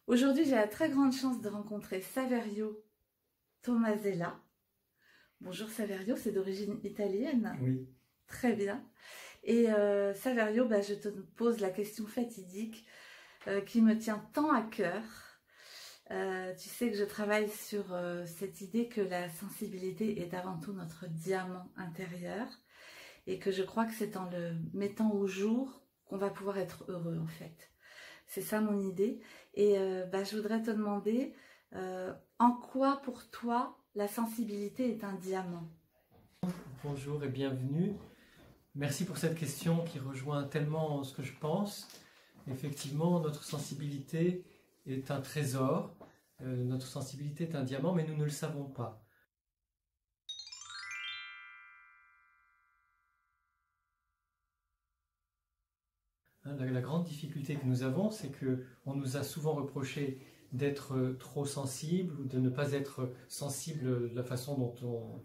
Aujourd'hui, j'ai la très grande chance de rencontrer Saverio Tomasella. Bonjour Saverio, c'est d'origine italienne. Oui. Très bien. Et Saverio, je te pose la question fatidique qui me tient tant à cœur. Tu sais que je travaille sur cette idée que la sensibilité est avant tout notre diamant intérieur et que je crois que c'est en le mettant au jour qu'on va pouvoir être heureux en fait. C'est ça mon idée. Et je voudrais te demander en quoi pour toi la sensibilité est un diamant? Bonjour et bienvenue. Merci pour cette question qui rejoint tellement ce que je pense. Effectivement, notre sensibilité est un trésor, notre sensibilité est un diamant, mais nous ne le savons pas. La grande difficulté que nous avons, c'est qu'on nous a souvent reproché d'être trop sensible ou de ne pas être sensible de la façon dont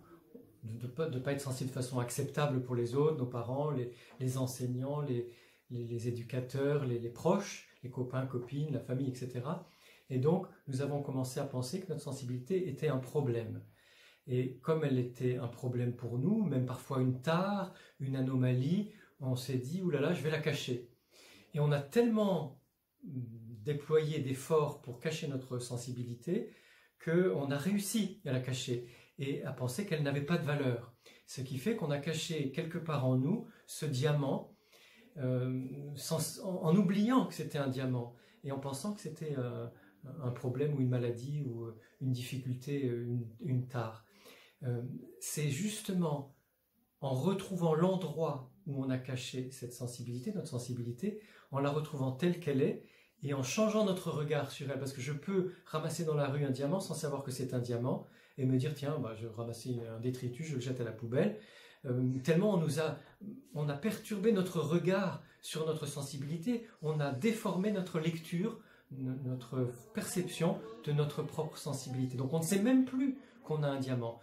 de ne pas être sensible de façon acceptable pour les autres, nos parents, les enseignants, les éducateurs, les proches, les copains, copines, la famille, etc. Et donc, nous avons commencé à penser que notre sensibilité était un problème. Et comme elle était un problème pour nous, même parfois une tare, une anomalie, on s'est dit, oulala, je vais la cacher. Et on a tellement déployé d'efforts pour cacher notre sensibilité qu'on a réussi à la cacher et à penser qu'elle n'avait pas de valeur. Ce qui fait qu'on a caché quelque part en nous ce diamant en oubliant que c'était un diamant et en pensant que c'était un problème ou une maladie ou une difficulté, une tare. C'est justement en retrouvant l'endroit où on a caché cette sensibilité, notre sensibilité, en la retrouvant telle qu'elle est, et en changeant notre regard sur elle, parce que je peux ramasser dans la rue un diamant sans savoir que c'est un diamant, et me dire, tiens, je vais ramasser un détritus, je le jette à la poubelle. Tellement on a perturbé notre regard sur notre sensibilité, on a déformé notre lecture, notre perception de notre propre sensibilité. Donc on ne sait même plus qu'on a un diamant.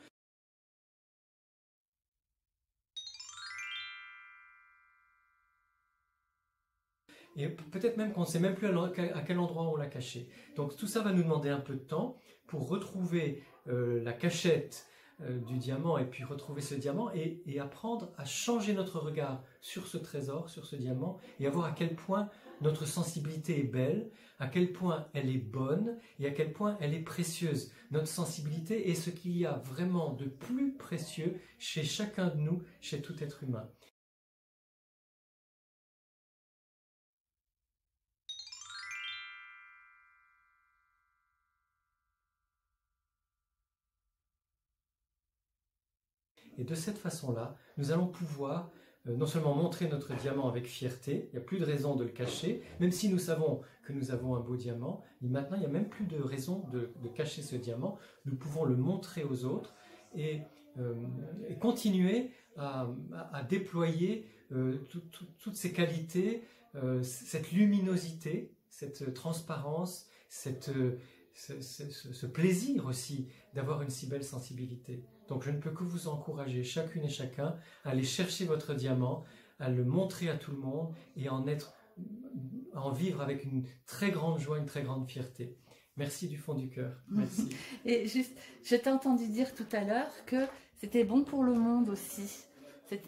Et peut-être même qu'on ne sait même plus à quel endroit on l'a caché. Donc tout ça va nous demander un peu de temps pour retrouver la cachette du diamant et puis retrouver ce diamant et apprendre à changer notre regard sur ce trésor, sur ce diamant et à voir à quel point notre sensibilité est belle, à quel point elle est bonne et à quel point elle est précieuse. Notre sensibilité est ce qu'il y a vraiment de plus précieux chez chacun de nous, chez tout être humain. Et de cette façon-là, nous allons pouvoir non seulement montrer notre diamant avec fierté, il n'y a plus de raison de le cacher, même si nous savons que nous avons un beau diamant, maintenant il n'y a même plus de raison de cacher ce diamant, nous pouvons le montrer aux autres et continuer à déployer toutes ces qualités, cette luminosité, cette transparence, ce plaisir aussi d'avoir une si belle sensibilité. Donc je ne peux que vous encourager chacune et chacun à aller chercher votre diamant, à le montrer à tout le monde et à en vivre avec une très grande joie, une très grande fierté. Merci du fond du cœur. Merci. Et juste, je t'ai entendu dire tout à l'heure que c'était bon pour le monde aussi.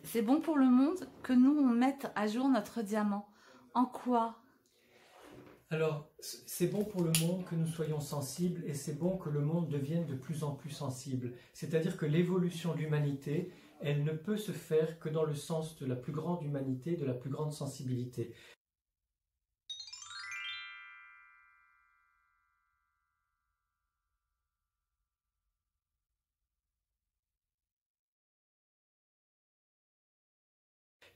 C'est bon pour le monde que nous, on mette à jour notre diamant. En quoi ? Alors, c'est bon pour le monde que nous soyons sensibles et c'est bon que le monde devienne de plus en plus sensible. C'est-à-dire que l'évolution de l'humanité, elle ne peut se faire que dans le sens de la plus grande humanité, de la plus grande sensibilité.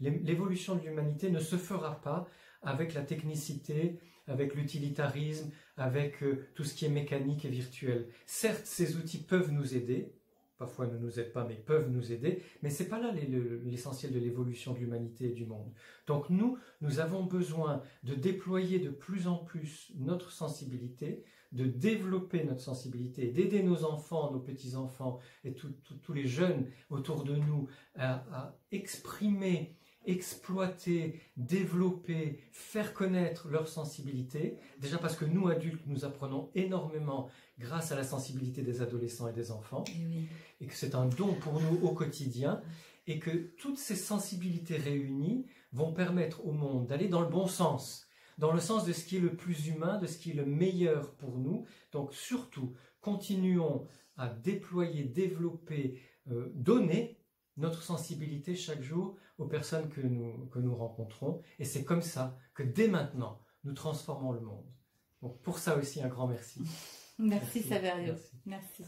L'évolution de l'humanité ne se fera pas avec la technicité, avec l'utilitarisme, avec tout ce qui est mécanique et virtuel. Certes, ces outils peuvent nous aider, parfois ne nous aident pas, mais peuvent nous aider, mais ce n'est pas là l'essentiel de l'évolution de l'humanité et du monde. Donc nous avons besoin de déployer de plus en plus notre sensibilité, de développer notre sensibilité, d'aider nos enfants, nos petits-enfants et tous les jeunes autour de nous à exprimer exploiter, développer, faire connaître leur sensibilité. Déjà parce que nous, adultes, nous apprenons énormément grâce à la sensibilité des adolescents et des enfants. Et que c'est un don pour nous au quotidien. Et que toutes ces sensibilités réunies vont permettre au monde d'aller dans le bon sens. Dans le sens de ce qui est le plus humain, de ce qui est le meilleur pour nous. Donc surtout, continuons à déployer, développer, donner notre sensibilité chaque jour aux personnes que nous rencontrons. Et c'est comme ça que dès maintenant, nous transformons le monde. Donc pour ça aussi, un grand merci. Merci Saverio. Merci.